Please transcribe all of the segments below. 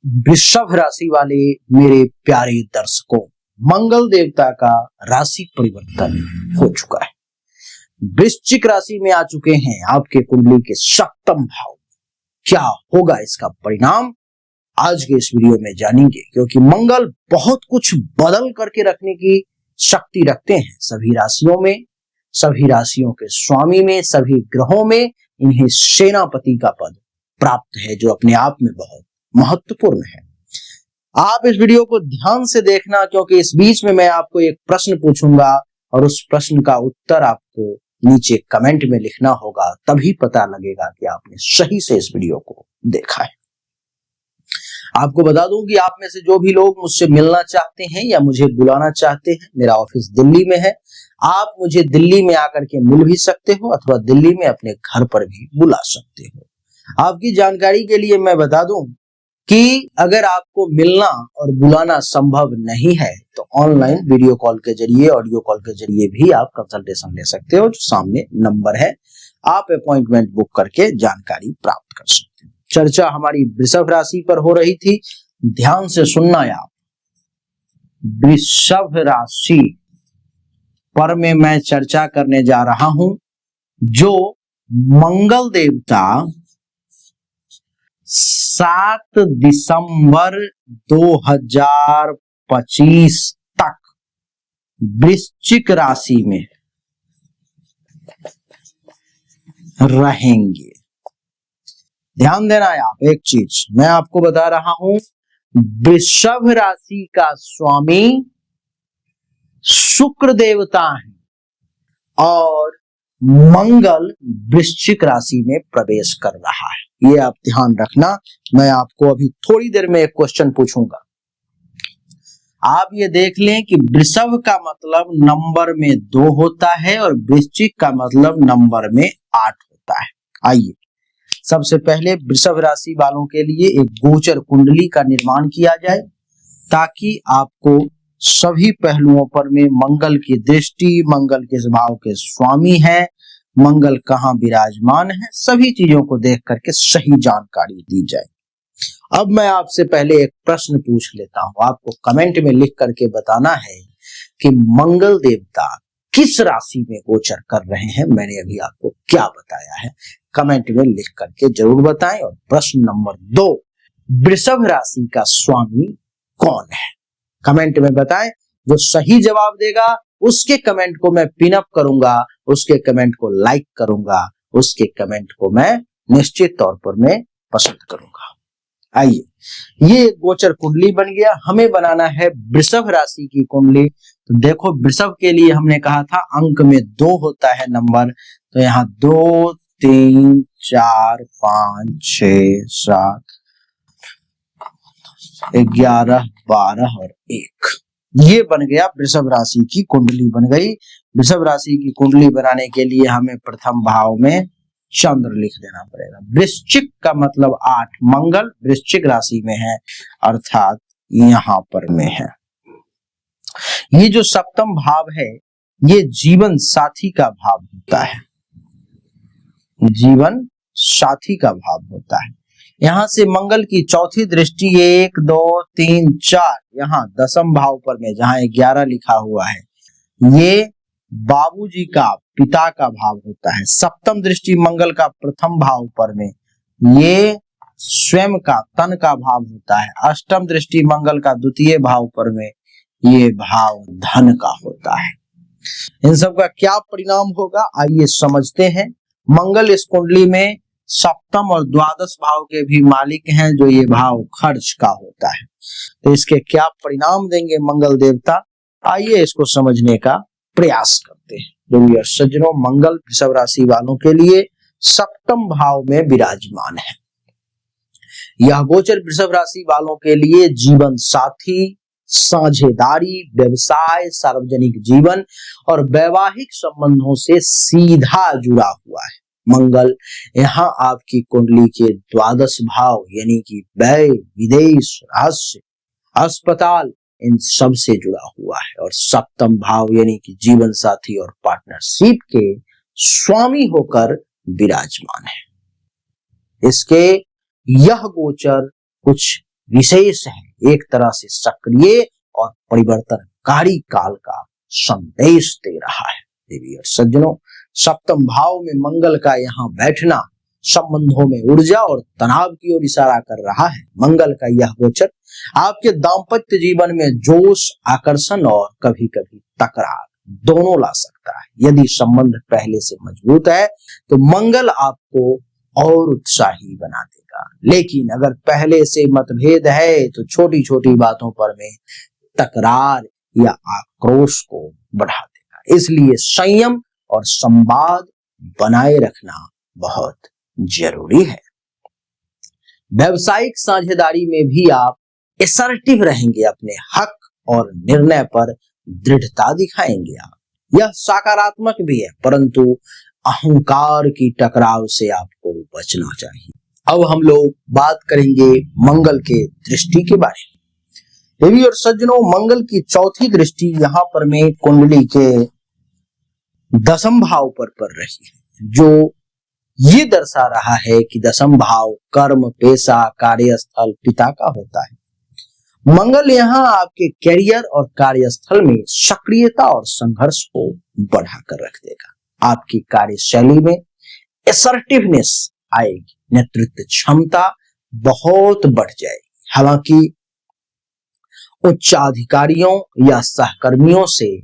वृषभ राशि वाले मेरे प्यारे दर्शकों, मंगल देवता का राशि परिवर्तन हो चुका है। वृश्चिक राशि में आ चुके हैं आपके कुंडली के सप्तम भाव। क्या होगा इसका परिणाम आज के इस वीडियो में जानेंगे, क्योंकि मंगल बहुत कुछ बदल करके रखने की शक्ति रखते हैं सभी राशियों में, सभी राशियों के स्वामी में, सभी ग्रहों में इन्हें सेनापति का पद प्राप्त है, जो अपने आप में बहुत महत्वपूर्ण है। आप इस वीडियो को ध्यान से देखना, क्योंकि इस बीच में मैं आपको एक प्रश्न पूछूंगा और उस प्रश्न का उत्तर आपको नीचे कमेंट में लिखना होगा, तभी पता लगेगा कि आपने सही से इस वीडियो को देखा है। आपको बता दूं कि आप में से जो भी लोग मुझसे मिलना चाहते हैं या मुझे बुलाना चाहते हैं, मेरा ऑफिस दिल्ली में है। आप मुझे दिल्ली में आकर के मिल भी सकते हो अथवा दिल्ली में अपने घर पर भी बुला सकते हो। आपकी जानकारी के लिए मैं बता दूं कि अगर आपको मिलना और बुलाना संभव नहीं है तो ऑनलाइन वीडियो कॉल के जरिए, ऑडियो कॉल के जरिए भी आप कंसल्टेशन ले सकते हो, जो सामने नंबर है। आप अपॉइंटमेंट बुक करके जानकारी प्राप्त कर सकते हो। चर्चा हमारी वृषभ राशि पर हो रही थी, ध्यान से सुनना है आप। वृषभ राशि पर में मैं चर्चा करने जा रहा हूं, जो मंगल देवता 7 दिसंबर 2025 तक वृश्चिक राशि में रहेंगे। ध्यान देना है आप, एक चीज मैं आपको बता रहा हूं, वृषभ राशि का स्वामी शुक्र देवता है और मंगल वृश्चिक राशि में प्रवेश कर रहा है। ये आप ध्यान रखना। मैं आपको अभी थोड़ी देर में एक क्वेश्चन पूछूंगा, आप ये देख लें कि वृषभ का मतलब नंबर में 2 होता है और वृश्चिक का मतलब नंबर में 8 होता है। आइए सबसे पहले वृषभ राशि वालों के लिए एक गोचर कुंडली का निर्माण किया जाए, ताकि आपको सभी पहलुओं पर में मंगल की दृष्टि, मंगल किस भाव के स्वामी है, मंगल कहाँ विराजमान है, सभी चीजों को देख करके सही जानकारी दी जाए। अब मैं आपसे पहले एक प्रश्न पूछ लेता हूं, आपको कमेंट में लिख करके बताना है कि मंगल देवता किस राशि में गोचर कर रहे हैं। मैंने अभी आपको क्या बताया है, कमेंट में लिख करके जरूर बताएं। और प्रश्न नंबर 2, वृषभ राशि का स्वामी कौन है, कमेंट में बताएं। जो सही जवाब देगा उसके कमेंट को मैं पिन अप करूंगा, उसके कमेंट को लाइक करूंगा, उसके कमेंट को मैं निश्चित तौर पर मैं पसंद करूंगा। आइए, ये गोचर कुंडली बन गया, हमें बनाना है वृषभ राशि की कुंडली। तो देखो, वृषभ के लिए हमने कहा था अंक में 2 होता है नंबर, तो यहाँ 2 3 4 5 6 7 11 12 और 1, ये बन गया वृषभ राशि की कुंडली बन गई। वृषभ राशि की कुंडली बनाने के लिए हमें प्रथम भाव में चंद्र लिख देना पड़ेगा। वृश्चिक का मतलब 8, मंगल वृश्चिक राशि में है, अर्थात यहां पर में है। ये जो सप्तम भाव है, ये जीवन साथी का भाव होता है, जीवन साथी का भाव होता है। यहां से मंगल की चौथी दृष्टि 1 2 3 4 यहाँ दसम भाव पर में, जहां 11 लिखा हुआ है, ये बाबूजी का, पिता का भाव होता है। सप्तम दृष्टि मंगल का प्रथम भाव पर में, ये स्वयं का, तन का भाव होता है। अष्टम दृष्टि मंगल का द्वितीय भाव पर में, ये भाव धन का होता है। इन सब का क्या परिणाम होगा, आइए समझते हैं। मंगल इस कुंडली में सप्तम और द्वादश भाव के भी मालिक हैं, जो ये भाव खर्च का होता है। तो इसके क्या परिणाम देंगे मंगल देवता, आइए इसको समझने का प्रयास करते हैं। जो सज्जनों, मंगल वृषभ राशि वालों के लिए सप्तम भाव में विराजमान है। यह गोचर वृषभ राशि वालों के लिए जीवन साथी, साझेदारी, व्यवसाय, सार्वजनिक जीवन और वैवाहिक संबंधों से सीधा जुड़ा हुआ है। मंगल यहाँ आपकी कुंडली के द्वादश भाव यानी कि व्यय, विदेश, रहस्य, अस्पताल, इन सब से जुड़ा हुआ है। और सप्तम भाव यानी कि जीवन साथी और पार्टनरशिप के स्वामी होकर विराजमान है। इसके यह गोचर कुछ विशेष है, एक तरह से सक्रिय और परिवर्तनकारी काल का संदेश दे रहा है। देवी और सज्जनों, सप्तम भाव में मंगल का यहाँ बैठना संबंधों में ऊर्जा और तनाव की ओर इशारा कर रहा है। मंगल का यह गोचर आपके दाम्पत्य जीवन में जोश, आकर्षण और कभी कभी तकरार दोनों ला सकता है। यदि संबंध पहले से मजबूत है तो मंगल आपको और उत्साही बना देगा, लेकिन अगर पहले से मतभेद है तो छोटी छोटी बातों पर में तकरार या आक्रोश को बढ़ा देगा। इसलिए संयम और संवाद बनाए रखना बहुत जरूरी है। व्यावसायिक साझेदारी में भी आप असर्टिव रहेंगे, अपने हक और निर्णय पर दृढ़ता दिखाएंगे। आप यह सकारात्मक भी है, परंतु अहंकार की टकराव से आपको बचना चाहिए। अब हम लोग बात करेंगे मंगल के दृष्टि के बारे में। देवी और सज्जनों, मंगल की चौथी दृष्टि यहाँ पर में कुंडली के दसम भाव पर पड़ रही है, जो ये दर्शा रहा है कि दसम भाव कर्म, पेशा, कार्यस्थल, पिता का होता है। मंगल यहाँ आपके कैरियर और कार्यस्थल में सक्रियता और संघर्ष को बढ़ाकर रख देगा। आपकी कार्यशैली में असर्टिवनेस आएगी, नेतृत्व क्षमता बहुत बढ़ जाएगी। हालांकि उच्चाधिकारियों या सहकर्मियों से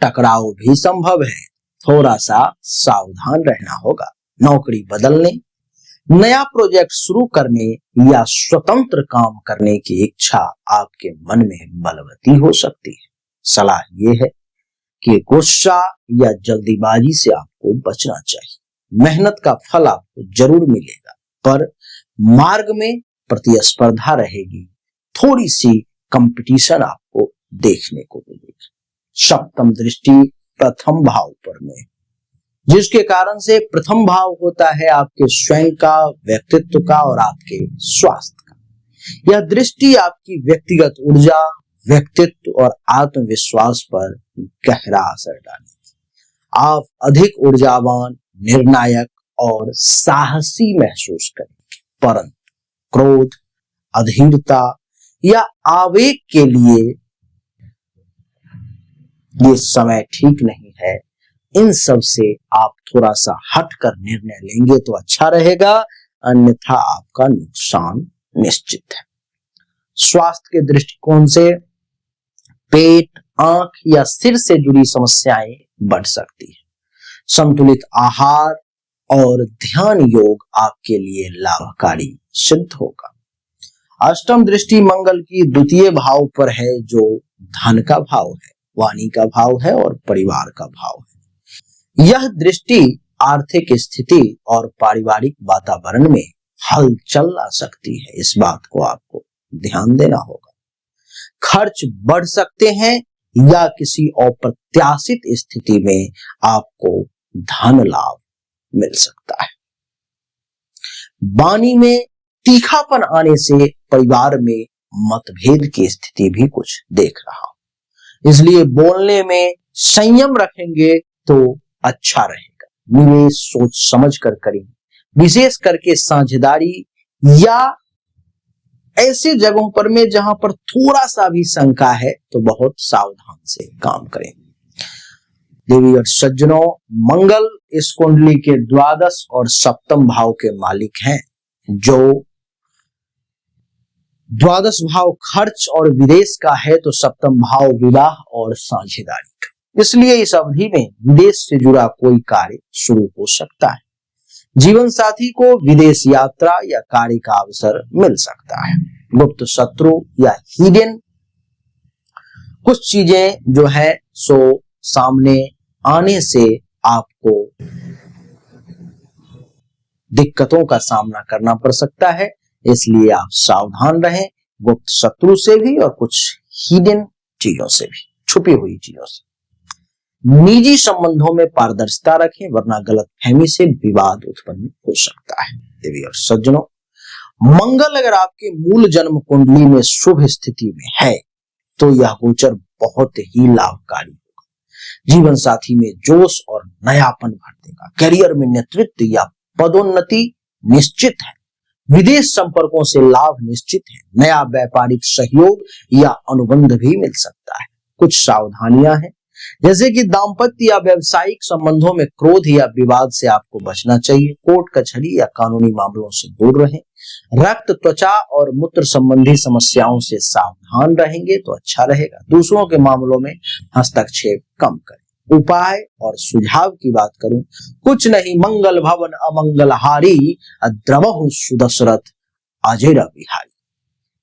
टकराव भी संभव है, थोड़ा सा सावधान रहना होगा। नौकरी बदलने, नया प्रोजेक्ट शुरू करने या स्वतंत्र काम करने की इच्छा आपके मन में बलवती हो सकती है। सलाह यह है कि गुस्सा या जल्दीबाजी से आपको बचना चाहिए। मेहनत का फल आपको जरूर मिलेगा, पर मार्ग में प्रतिस्पर्धा रहेगी, थोड़ी सी कंपटीशन आपको देखने को मिलेगी। सप्तम दृष्टि प्रथम भाव पर में, जिसके कारण से प्रथम भाव होता है आपके स्वयं का, व्यक्तित्व का और आपके स्वास्थ्य का। यह दृष्टि आपकी व्यक्तिगत ऊर्जा, व्यक्तित्व और आत्मविश्वास पर गहरा असर डालेगी। आप अधिक ऊर्जावान, निर्णायक और साहसी महसूस करेंगे, परंतु क्रोध, अधीरता या आवेग के लिए ये समय ठीक नहीं है। इन सब से आप थोड़ा सा हटकर निर्णय लेंगे तो अच्छा रहेगा, अन्यथा आपका नुकसान निश्चित है। स्वास्थ्य के दृष्टिकोण से पेट, आंख या सिर से जुड़ी समस्याएं बढ़ सकती है। संतुलित आहार और ध्यान योग आपके लिए लाभकारी सिद्ध होगा। अष्टम दृष्टि मंगल की द्वितीय भाव पर है, जो धन का भाव है, वाणी का भाव है और परिवार का भाव है। यह दृष्टि आर्थिक स्थिति और पारिवारिक वातावरण में हलचल ला सकती है। इस बात को आपको ध्यान देना होगा। खर्च बढ़ सकते हैं या किसी अप्रत्याशित स्थिति में आपको धन लाभ मिल सकता है। वाणी में तीखापन आने से परिवार में मतभेद की स्थिति भी कुछ देख रहा हूं, इसलिए बोलने में संयम रखेंगे तो अच्छा रहेगा। निवेश सोच समझ कर करें, विशेष करके साझेदारी या ऐसे जगहों पर में जहां पर थोड़ा सा भी शंका है तो बहुत सावधान से काम करें। देवी और सज्जनों, मंगल इस कुंडली के द्वादश और सप्तम भाव के मालिक हैं, जो द्वादश भाव खर्च और विदेश का है तो सप्तम भाव विवाह और साझेदारी का। इसलिए इस अवधि में विदेश से जुड़ा कोई कार्य शुरू हो सकता है। जीवन साथी को विदेश यात्रा या कार्य का अवसर मिल सकता है। गुप्त शत्रु या हिडन कुछ चीजें जो है सो सामने आने से आपको दिक्कतों का सामना करना पड़ सकता है, इसलिए आप सावधान रहें, गुप्त शत्रु से भी और कुछ हिडन चीजों से भी, छुपी हुई चीजों से। निजी संबंधों में पारदर्शिता रखें, वरना गलतफहमी से विवाद उत्पन्न हो सकता है। देवी और सज्जनों, मंगल अगर आपके मूल जन्म कुंडली में शुभ स्थिति में है तो यह गोचर बहुत ही लाभकारी होगा। जीवन साथी में जोश और नयापन भर देगा। करियर में नेतृत्व या पदोन्नति निश्चित है। विदेश संपर्कों से लाभ निश्चित है। नया व्यापारिक सहयोग या अनुबंध भी मिल सकता है। कुछ सावधानियां हैं, जैसे कि दाम्पत्य या व्यवसायिक संबंधों में क्रोध या विवाद से आपको बचना चाहिए। कोर्ट कचहरी या कानूनी मामलों से दूर रहें। रक्त, त्वचा और मूत्र संबंधी समस्याओं से सावधान रहेंगे तो अच्छा रहेगा। दूसरों के मामलों में हस्तक्षेप कम करें। उपाय और सुझाव की बात करूं, कुछ नहीं, मंगल भवन अमंगलहारी द्रवहु सुदशरथ अजय बिहारी,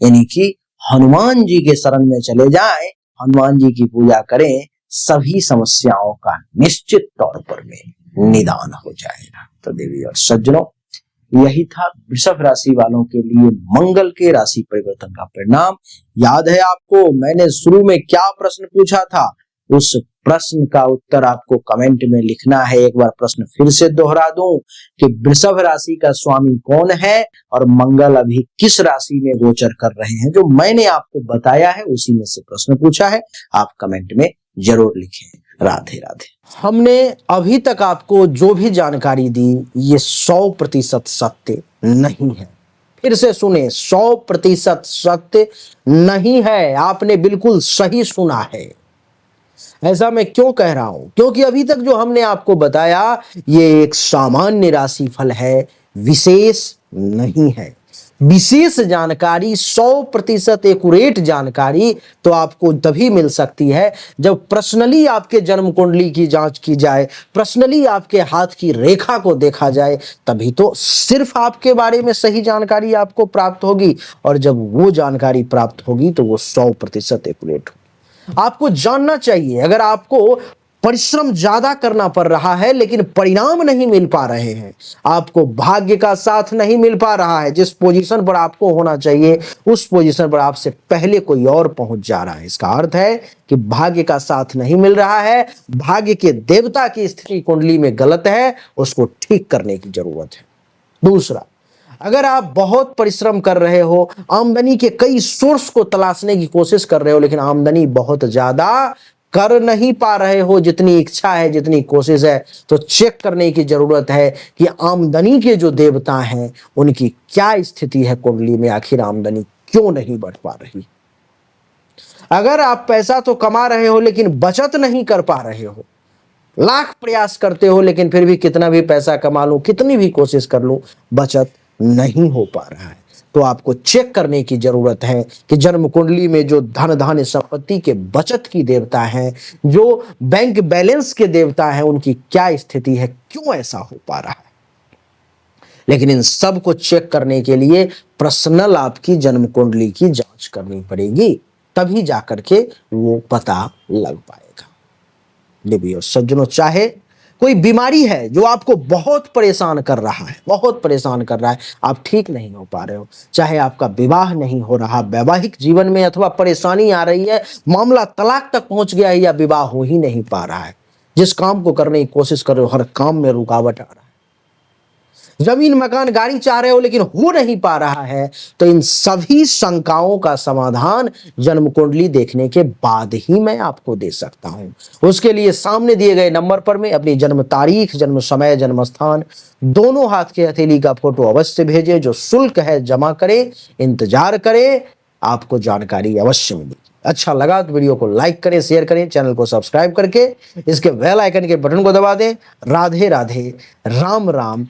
यानी कि हनुमान जी के शरण में चले जाएं, हनुमान जी की पूजा करें, सभी समस्याओं का निश्चित तौर पर में निदान हो जाएगा। तो देवी और सज्जनों, यही था वृषभ राशि वालों के लिए मंगल के राशि परिवर्तन का परिणाम। याद है आपको मैंने शुरू में क्या प्रश्न पूछा था? उस प्रश्न का उत्तर आपको कमेंट में लिखना है। एक बार प्रश्न फिर से दोहरा दूं कि वृषभ राशि का स्वामी कौन है और मंगल अभी किस राशि में गोचर कर रहे हैं। जो मैंने आपको बताया है उसी में से प्रश्न पूछा है, आप कमेंट में जरूर लिखें। राधे राधे। हमने अभी तक आपको जो भी जानकारी दी ये 100% सत्य नहीं है। फिर से सुने, 100% सत्य नहीं है। आपने बिल्कुल सही सुना है। ऐसा मैं क्यों कह रहा हूं? क्योंकि अभी तक जो हमने आपको बताया ये एक सामान्य राशि फल है, विशेष नहीं है। विशेष जानकारी, 100% एक्यूरेट जानकारी तो आपको तभी मिल सकती है जब पर्सनली आपके जन्म कुंडली की जांच की जाए, पर्सनली आपके हाथ की रेखा को देखा जाए, तभी तो सिर्फ आपके बारे में सही जानकारी आपको प्राप्त होगी। और जब वो जानकारी प्राप्त होगी तो वो 100% एक्यूरेट होगी। आपको जानना चाहिए, अगर आपको परिश्रम ज्यादा करना पड़ रहा है लेकिन परिणाम नहीं मिल पा रहे हैं, आपको भाग्य का साथ नहीं मिल पा रहा है, जिस पोजीशन पर आपको होना चाहिए उस पोजीशन पर आपसे पहले कोई और पहुंच जा रहा है, इसका अर्थ है कि भाग्य का साथ नहीं मिल रहा है, भाग्य के देवता की स्थिति कुंडली में गलत है, उसको ठीक करने की जरूरत है। दूसरा, अगर आप बहुत परिश्रम कर रहे हो, आमदनी के कई सोर्स को तलाशने की कोशिश कर रहे हो, लेकिन आमदनी बहुत ज्यादा कर नहीं पा रहे हो जितनी इच्छा है, जितनी कोशिश है, तो चेक करने की जरूरत है कि आमदनी के जो देवता हैं उनकी क्या स्थिति है कुंडली में, आखिर आमदनी क्यों नहीं बढ़ पा रही। अगर आप पैसा तो कमा रहे हो लेकिन बचत नहीं कर पा रहे हो, लाख प्रयास करते हो लेकिन फिर भी कितना भी पैसा कमा लूं, कितनी भी कोशिश कर लूं, बचत नहीं हो पा रहा है, तो आपको चेक करने की जरूरत है कि जन्म कुंडली में जो धन धान्य संपत्ति के बचत की देवता हैं, जो बैंक बैलेंस के देवता हैं, उनकी क्या स्थिति है, क्यों ऐसा हो पा रहा है। लेकिन इन सब को चेक करने के लिए पर्सनल आपकी जन्म कुंडली की जांच करनी पड़ेगी, तभी जाकर के वो पता लग पाएगा। देवी और सज्जनों, चाहे कोई बीमारी है जो आपको बहुत परेशान कर रहा है, बहुत परेशान कर रहा है, आप ठीक नहीं हो पा रहे हो, चाहे आपका विवाह नहीं हो रहा, वैवाहिक जीवन में अथवा परेशानी आ रही है, मामला तलाक तक पहुंच गया है या विवाह हो ही नहीं पा रहा है, जिस काम को करने की कोशिश कर रहे हो हर काम में रुकावट आ रहा है, जमीन मकान गाड़ी चाह रहे हो लेकिन हो नहीं पा रहा है, तो इन सभी शंकाओं का समाधान जन्म कुंडली देखने के बाद ही मैं आपको दे सकता हूं। उसके लिए सामने दिए गए नंबर पर में अपनी जन्म तारीख, जन्म समय, जन्म स्थान दोनों हाथ के हथेली का फोटो अवश्य भेजें। जो शुल्क है जमा करें, इंतजार करें, आपको जानकारी अवश्य मिलेगी। अच्छा लगा तो वीडियो को लाइक करें, शेयर करें, चैनल को सब्सक्राइब करके इसके बेल आइकन के बटन को दबा दें। राधे राधे, राम राम,